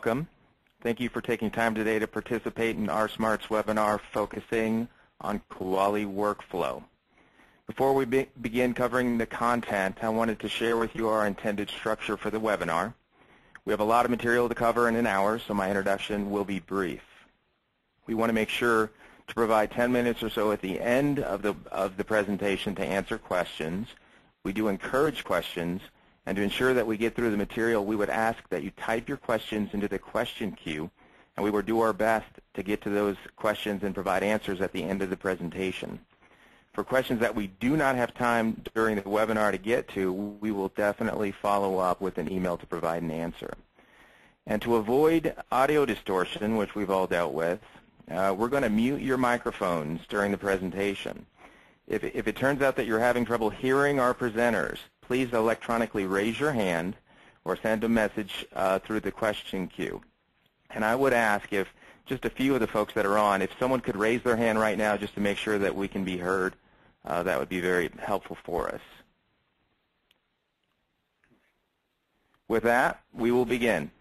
welcome. Thank you for taking time today to participate in RSmart's webinar focusing on Kuali Workflow. Before we begin covering the content, I wanted to share with you our intended structure for the webinar. We have a lot of material to cover in an hour, so my introduction will be brief. We want to make sure to provide 10 minutes or so at the end of the presentation to answer questions. We do encourage questions, and to ensure that we get through the material, we would ask that you type your questions into the question queue, and we will do our best to get to those questions and provide answers at the end of the presentation. For questions that we do not have time during the webinar to get to, we will definitely follow up with an email to provide an answer. And to avoid audio distortion, which we've all dealt with, we're going to mute your microphones during the presentation. If it turns out that you're having trouble hearing our presenters, please electronically raise your hand or send a message through the question queue. And I would ask if just a few of the folks that are on, if someone could raise their hand right now just to make sure that we can be heard, that would be very helpful for us. With that, we will begin.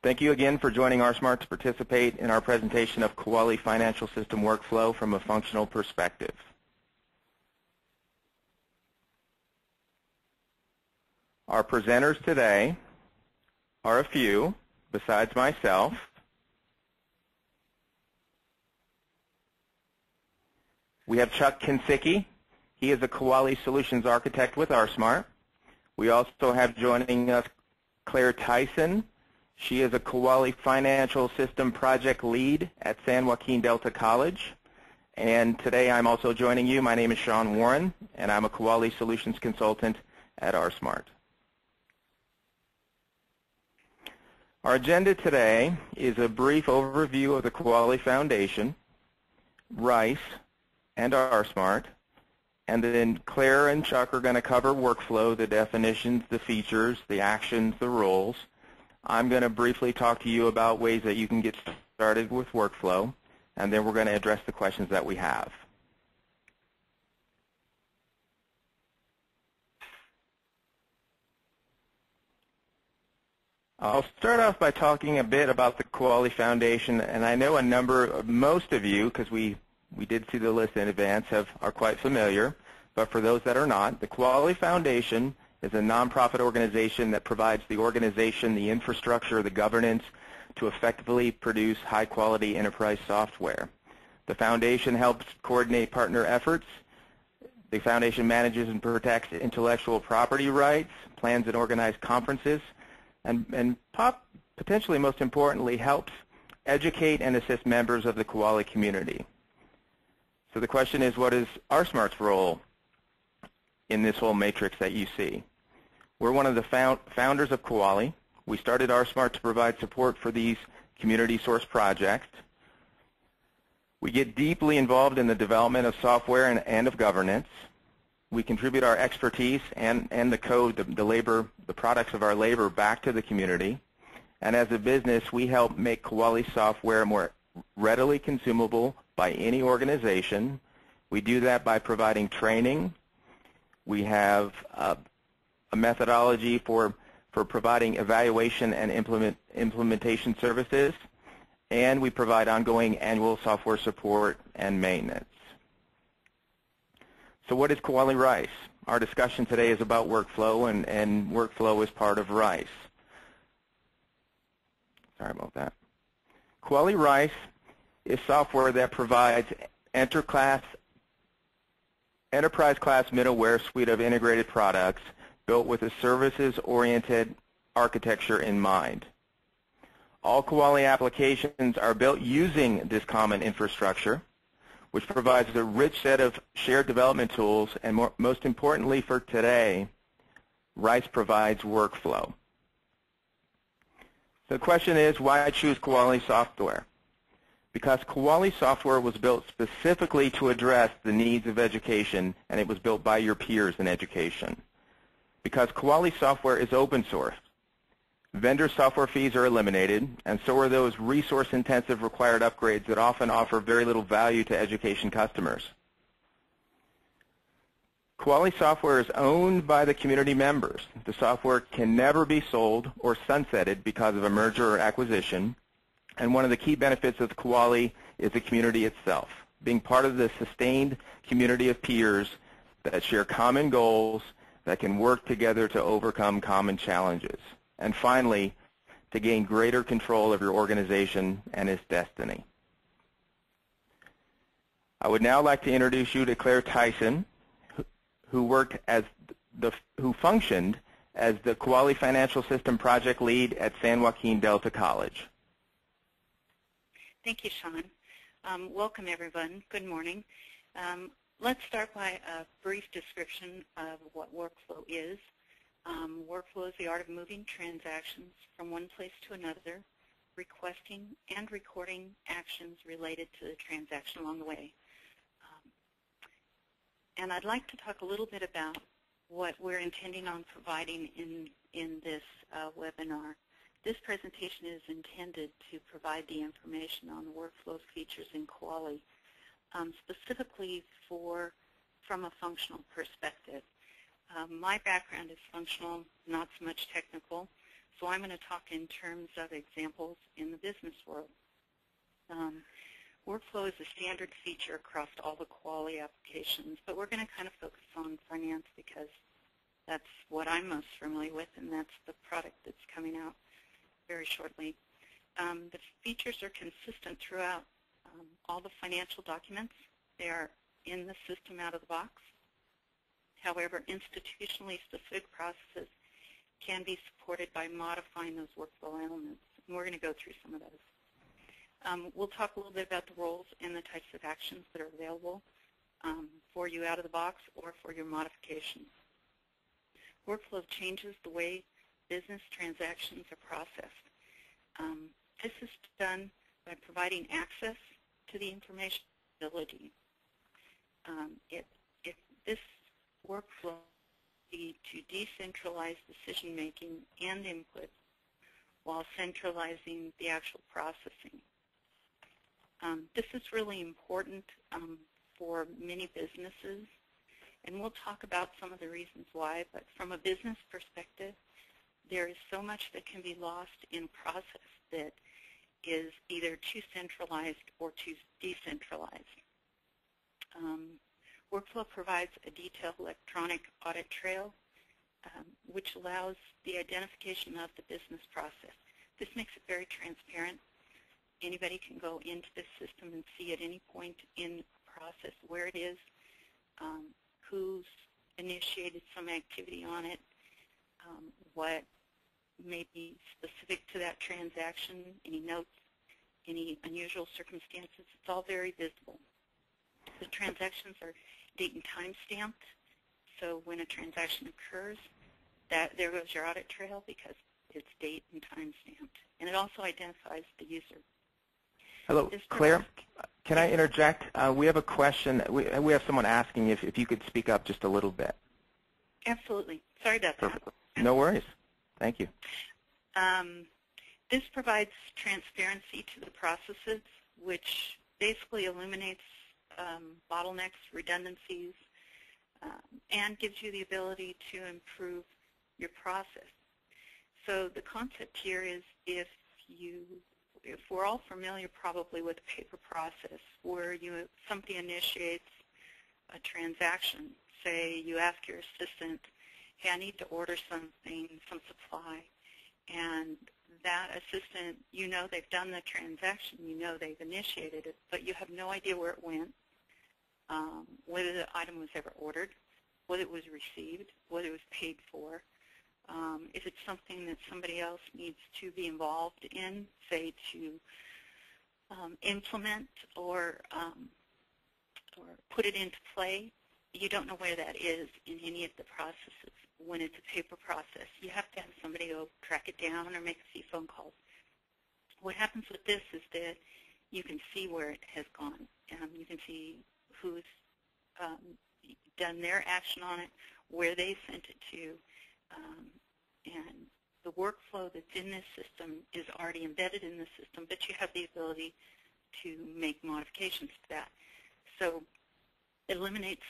Thank you again for joining RSmart to participate in our presentation of Kuali Financial System Workflow from a functional perspective. Our presenters today are a few, besides myself. We have Chuck Kinsicki. He is a Kuali Solutions Architect with RSmart. We also have joining us Claire Tyson. She is a Kuali Financial System Project Lead at San Joaquin Delta College. And today I'm also joining you. My name is Sean Warren, and I'm a Kuali Solutions Consultant at RSmart. Our agenda today is a brief overview of the Kuali Foundation, RICE, and RSmart, and then Claire and Chuck are going to cover workflow, the definitions, the features, the actions, the roles. I'm going to briefly talk to you about ways that you can get started with workflow, and then we're going to address the questions that we have. I'll start off by talking a bit about the Kuali Foundation, and I know most of you, because we did see the list in advance, are quite familiar, but for those that are not, the Kuali Foundation is a nonprofit organization that provides the organization, the infrastructure, the governance to effectively produce high-quality enterprise software. The foundation helps coordinate partner efforts. The foundation manages and protects intellectual property rights, plans and organizes conferences, and potentially most importantly, helps educate and assist members of the Kuali community. So the question is, what is RSmart's role in this whole matrix that you see? We're one of the founders of Kuali. We started RSmart to provide support for these community source projects. We get deeply involved in the development of software and of governance. We contribute our expertise and the code, the products of our labor back to the community. And as a business, we help make Kuali software more readily consumable by any organization. We do that by providing training. We have a methodology for providing evaluation and implementation services, and we provide ongoing annual software support and maintenance. So what is Kuali RICE? Our discussion today is about workflow, and workflow is part of RICE. Sorry about that. Kuali RICE is software that provides enterprise-class middleware suite of integrated products built with a services-oriented architecture in mind. All Kuali applications are built using this common infrastructure, which provides a rich set of shared development tools, and most importantly for today, RICE provides workflow. So the question is, why choose Kuali software? Because Kuali software was built specifically to address the needs of education, and it was built by your peers in education. Because Kuali software is open source, vendor software fees are eliminated, and so are those resource-intensive required upgrades that often offer very little value to education customers. Kuali software is owned by the community members. The software can never be sold or sunsetted because of a merger or acquisition. And one of the key benefits of Kuali is the community itself, being part of the sustained community of peers that share common goals, that can work together to overcome common challenges. And finally, to gain greater control of your organization and its destiny. I would now like to introduce you to Claire Tyson, who functioned as the Kuali Financial System Project Lead at San Joaquin Delta College. Thank you, Sean. Welcome, everyone. Good morning. Let's start by a brief description of what workflow is. Workflow is the art of moving transactions from one place to another, requesting and recording actions related to the transaction along the way. And I'd like to talk a little bit about what we're intending on providing in this webinar. This presentation is intended to provide the information on the workflow features in Kuali, specifically from a functional perspective. My background is functional, not so much technical, so I'm going to talk in terms of examples in the business world. Workflow is a standard feature across all the Kuali applications, but we're going to kind of focus on finance because that's what I'm most familiar with, and that's the product that's coming out very shortly. The features are consistent throughout all the financial documents. They are in the system out of the box. However, institutionally specific processes can be supported by modifying those workflow elements, and we're going to go through some of those. We'll talk a little bit about the roles and the types of actions that are available for you out of the box or for your modification. Workflow changes the way business transactions are processed. This is done by providing access to the information ability. This workflow be to decentralize decision-making and input while centralizing the actual processing. This is really important for many businesses, and we'll talk about some of the reasons why, but from a business perspective, there is so much that can be lost in process that is either too centralized or too decentralized. Workflow provides a detailed electronic audit trail, which allows the identification of the business process. This makes it very transparent. Anybody can go into this system and see at any point in the process where it is, who's initiated some activity on it, what may be specific to that transaction, any notes, any unusual circumstances. It's all very visible. The transactions are date and time stamped, so when a transaction occurs, there goes your audit trail because it's date and time stamped. And it also identifies the user. Hello, Claire, can I interject? We have a question. We have someone asking if you could speak up just a little bit. Absolutely. Sorry about that. Perfect. No worries. Thank you. This provides transparency to the processes, which basically eliminates bottlenecks, redundancies, and gives you the ability to improve your process. So the concept here is if we're all familiar probably with a paper process where somebody initiates a transaction. Say you ask your assistant, hey, I need to order something, some supply, and that assistant, you know they've done the transaction, you know they've initiated it, but you have no idea where it went, whether the item was ever ordered, whether it was received, whether it was paid for. If it's something that somebody else needs to be involved in, say to implement or put it into play, you don't know where that is in any of the processes. When it's a paper process, you have to have somebody go track it down or make a few phone calls. What happens with this is that you can see where it has gone. You can see who's done their action on it, where they sent it to, and the workflow that's in this system is already embedded in the system, but you have the ability to make modifications to that. So it eliminates